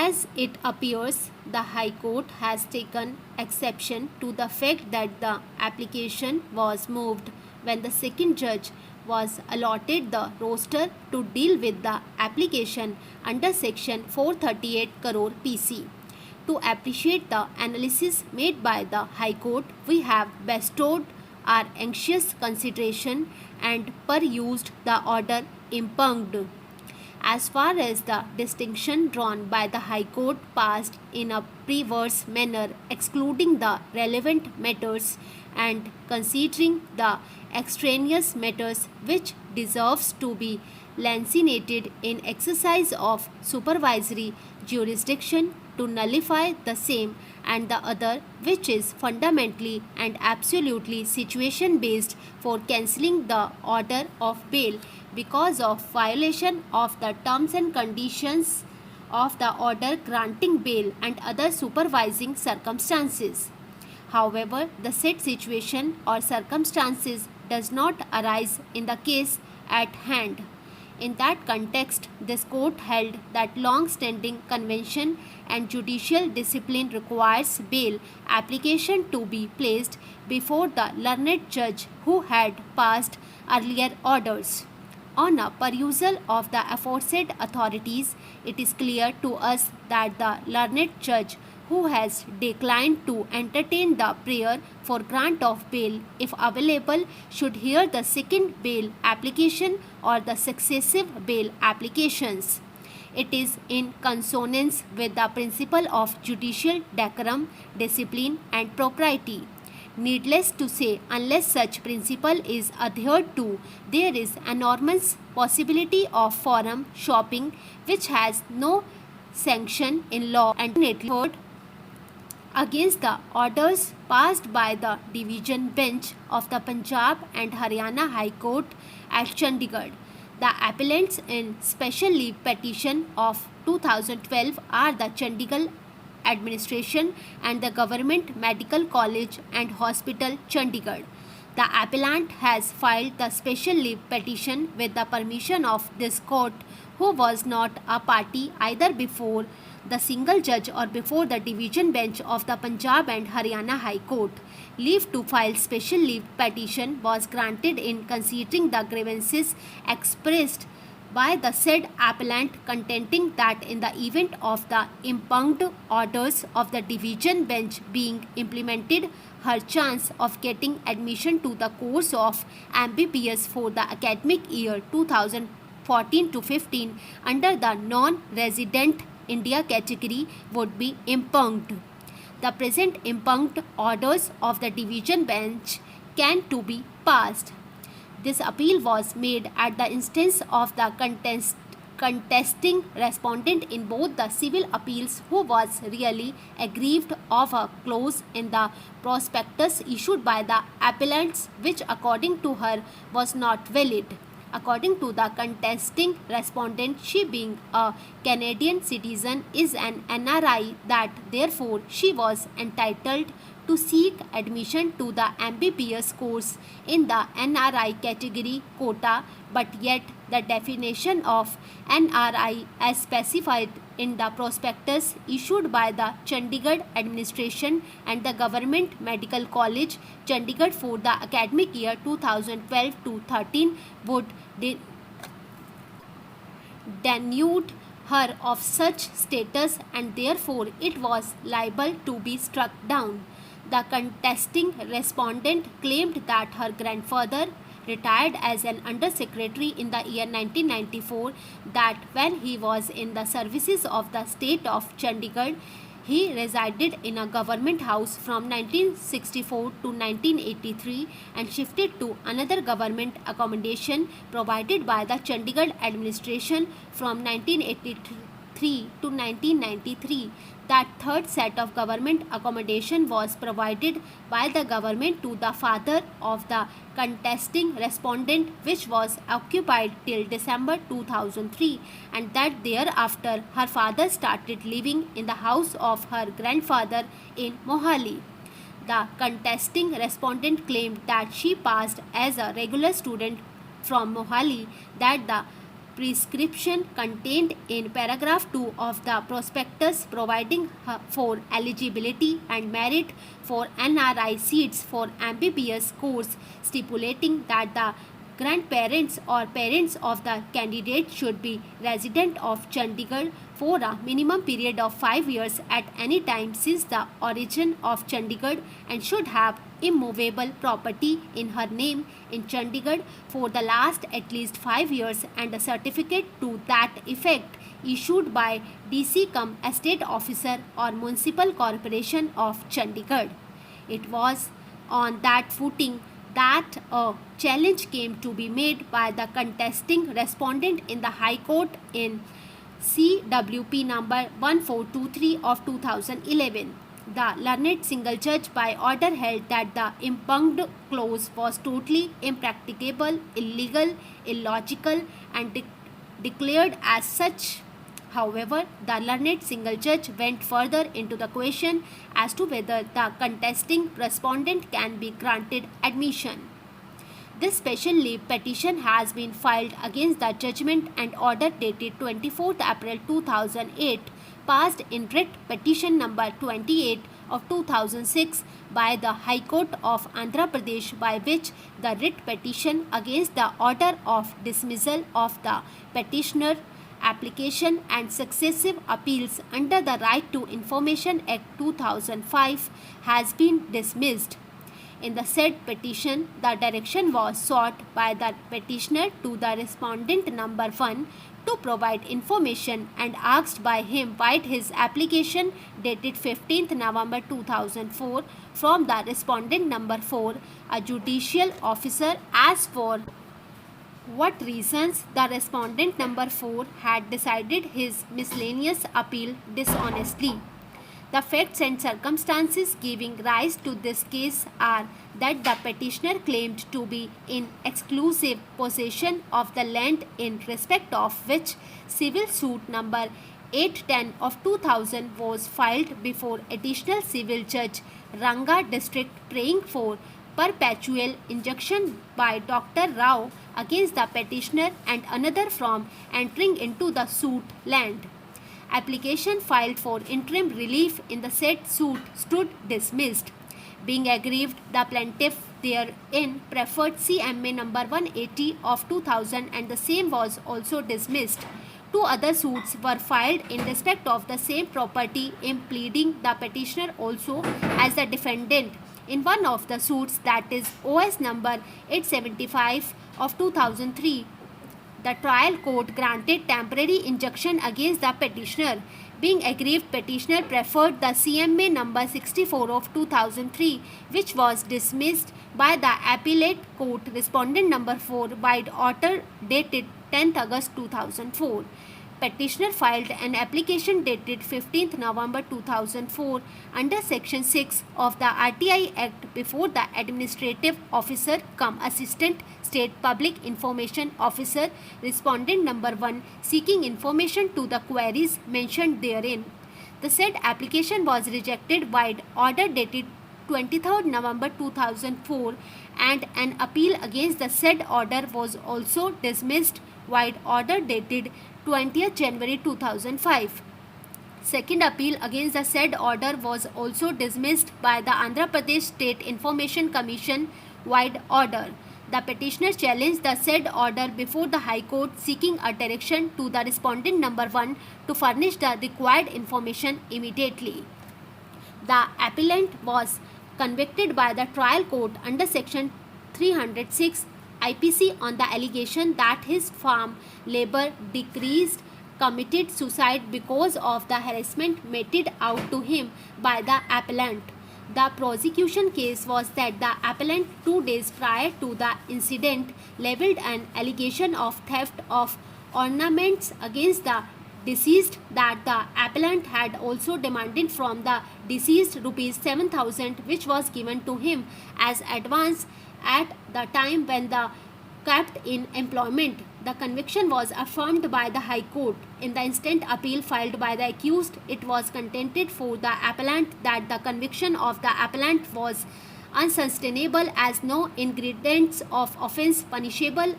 As it appears, the High Court has taken exception to the fact that the application was moved when the second judge was allotted the roster to deal with the application under section 438 crore PC. To appreciate the analysis made by the High Court, we have bestowed our anxious consideration and perused the order impugned. As far as the distinction drawn by the High Court passed in a perverse manner, excluding the relevant matters and considering the extraneous matters which deserves to be lancinated in exercise of supervisory jurisdiction to nullify the same, and the other which is fundamentally and absolutely situation based for cancelling the order of bail because of violation of the terms and conditions of the order granting bail and other supervising circumstances. However, the said situation or circumstances does not arise in the case at hand. In that context, this court held that long-standing convention and judicial discipline requires bail application to be placed before the learned judge who had passed earlier orders. On a perusal of the aforesaid authorities, it is clear to us that the learned judge who has declined to entertain the prayer for grant of bail, if available, should hear the second bail application or the successive bail applications. It is in consonance with the principle of judicial decorum, discipline, and propriety. Needless to say, unless such principle is adhered to, there is enormous possibility of forum shopping which has no sanction in law and heard against the orders passed by the division bench of the Punjab and Haryana High Court at Chandigarh. The appellants in special leave petition of 2012 are the Chandigarh Administration and the Government Medical College and Hospital, Chandigarh. The appellant has filed the special leave petition with the permission of this court, who was not a party either before the single judge or before the division bench of the Punjab and Haryana High Court. Leave to file special leave petition was granted in considering the grievances expressed by the said appellant, contending that in the event of the impugned orders of the division bench being implemented, her chance of getting admission to the course of MBBS for the academic year 2014 to 15 under the non-resident India category would be impugned. The present impugned orders of the division bench can to be passed. This appeal was made at the instance of the contesting respondent in both the civil appeals, who was really aggrieved of a clause in the prospectus issued by the appellants which according to her was not valid. According to the contesting respondent, she being a Canadian citizen is an NRI, that therefore she was entitled to seek admission to the MBBS course in the NRI category quota, but yet the definition of NRI as specified in the prospectus issued by the Chandigarh Administration and the Government Medical College, Chandigarh for the academic year 2012 to 13 would denude her of such status, and therefore it was liable to be struck down. The contesting respondent claimed that her grandfather retired as an undersecretary in the year 1994, that when he was in the services of the state of Chandigarh, he resided in a government house from 1964 to 1983 and shifted to another government accommodation provided by the Chandigarh administration from 1983 to 1993. That third set of government accommodation was provided by the government to the father of the contesting respondent, which was occupied till December 2003, and that thereafter her father started living in the house of her grandfather in Mohali. The contesting respondent claimed that she passed as a regular student from Mohali, that the prescription contained in paragraph 2 of the prospectus providing for eligibility and merit for NRI seats for MBBS course, stipulating that the grandparents or parents of the candidate should be resident of Chandigarh for a minimum period of 5 years at any time since the origin of Chandigarh and should have immovable property in her name in Chandigarh for the last at least 5 years and a certificate to that effect issued by DC cum estate officer or municipal corporation of Chandigarh. It was on that footing that a challenge came to be made by the contesting respondent in the High Court in CWP number 1423 of 2011. The learned single judge by order held that the impugned clause was totally impracticable, illegal, illogical and declared as such. However, the learned single judge went further into the question as to whether the contesting respondent can be granted admission. This special leave petition has been filed against the judgment and order dated 24th April 2008, passed in writ petition number 28 of 2006 by the High Court of Andhra Pradesh, by which the writ petition against the order of dismissal of the petitioner application and successive appeals under the Right to Information Act 2005 has been dismissed. In the said petition, the direction was sought by the petitioner to the respondent number 1 to provide information and asked by him by his application dated 15th November 2004 from the respondent number 4, a judicial officer, as for what reasons the respondent number 4 had decided his miscellaneous appeal dishonestly. The facts and circumstances giving rise to this case are that the petitioner claimed to be in exclusive possession of the land in respect of which civil suit number 810 of 2000 was filed before additional civil judge Ranga district, praying for perpetual injunction by Dr. Rao against the petitioner and another from entering into the suit land. Application filed for interim relief in the said suit stood dismissed. Being aggrieved, the plaintiff therein preferred CMA number 180 of 2000 and the same was also dismissed. Two other suits were filed in respect of the same property, pleading the petitioner also as the defendant. In one of the suits, that is OS number 875 of 2003, the trial court granted temporary injunction against the petitioner. Being aggrieved, petitioner preferred the CMA number 64 of 2003, which was dismissed by the appellate court, respondent number 4, by order dated 10th August 2004. Petitioner filed an application dated 15th November 2004 under Section 6 of the RTI Act before the Administrative Officer cum Assistant State Public Information Officer, respondent number 1, seeking information to the queries mentioned therein. The said application was rejected by order dated 23rd November 2004 and an appeal against the said order was also dismissed by order dated 20th January 2005. Second appeal against the said order was also dismissed by the Andhra Pradesh State Information Commission wide order. The petitioner challenged the said order before the High Court, seeking a direction to the respondent number 1 to furnish the required information immediately. The appellant was convicted by the trial court under Section 306 IPC on the allegation that his farm labor decreased committed suicide because of the harassment meted out to him by the appellant. The prosecution case was that the appellant 2 days prior to the incident leveled an allegation of theft of ornaments against the deceased that the appellant had also demanded from the deceased rupees 7,000, which was given to him as advance at the time when the kept in employment. The conviction was affirmed by the High Court. In the instant appeal filed by the accused, it was contended for the appellant that the conviction of the appellant was unsustainable as no ingredients of offence punishable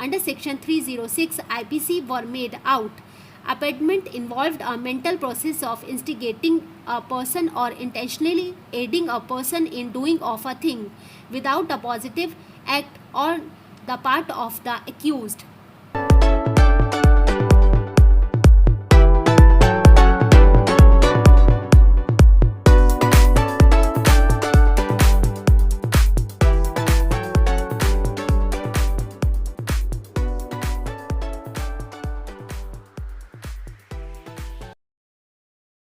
under Section 306 IPC were made out. Abetment involved a mental process of instigating a person or intentionally aiding a person in doing of a thing without a positive act on the part of the accused.